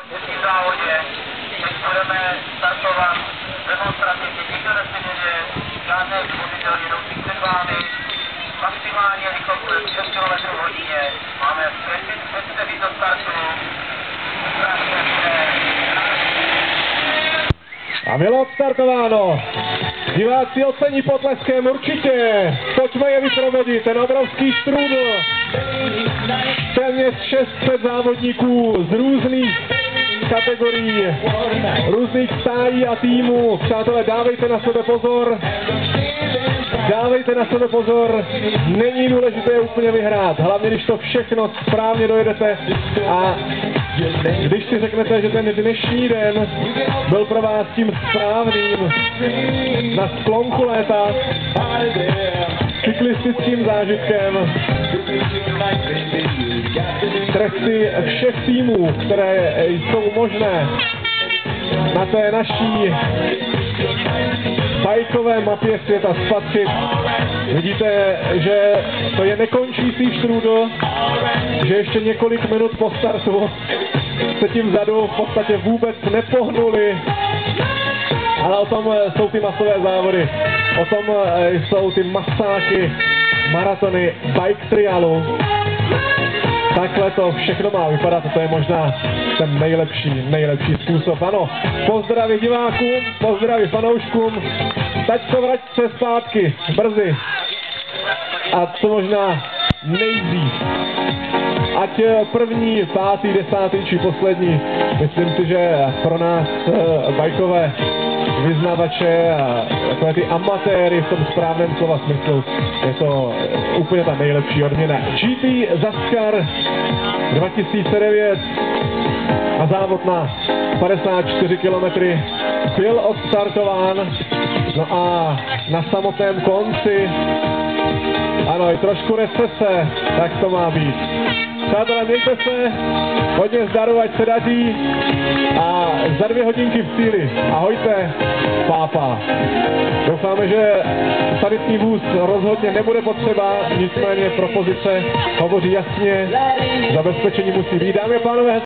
dnešním závodě. Teď budeme startovat demonstrativně, nikdo nesmíněně, žádné vozidel jedoucí před vámi. Maximální rychlost 6 km hodině. Máme 5 být do startu. A bylo odstartováno. Diváci ocení potleskem určitě. Pojďme je vyprovodit, ten obrovský štrůdl. Téměř 600 závodníků z různých kategorií, různých stájí a týmů. Přátelé, dávejte na sebe pozor. Dávejte na sebe pozor, není důležité úplně vyhrát, hlavně když to všechno správně dojedete a když si řeknete, že ten dnešní den byl pro vás tím správným na sklonku léta cyklistickým zážitkem, tresty všech týmů, které jsou možné na té naší bajkové mapě světa spatřit. Vidíte, že to je nekončící štrůdl, že ještě několik minut po startu se tím vzadu v podstatě vůbec nepohnuli. Ale o tom jsou ty masové závody, o tom jsou ty masáky, maratony bike trialu. Takhle to všechno má vypadat, to je možná ten nejlepší způsob. Ano, pozdravy divákům, pozdravy fanouškům, taťko, vrať se zpátky, brzy. A co možná nejdřív. Ať první, pátý, desátý či poslední, myslím si, že pro nás bajkové vyznavače a takové ty amatéry v tom správném slova smyslu je to úplně ta nejlepší odměna. GT Zaskar 2009 a závod na 54 km byl odstartován. No a na samotném konci, ano, i trošku recese, tak to má být. Přátelé, mějte se, hodně zdaru, ať se daří a za 2 hodinky v cíli. Ahojte, pápa. Doufáme, že sanitní vůz rozhodně nebude potřeba, nicméně propozice hovoří jasně, zabezpečení musí být. Dámy a pánové,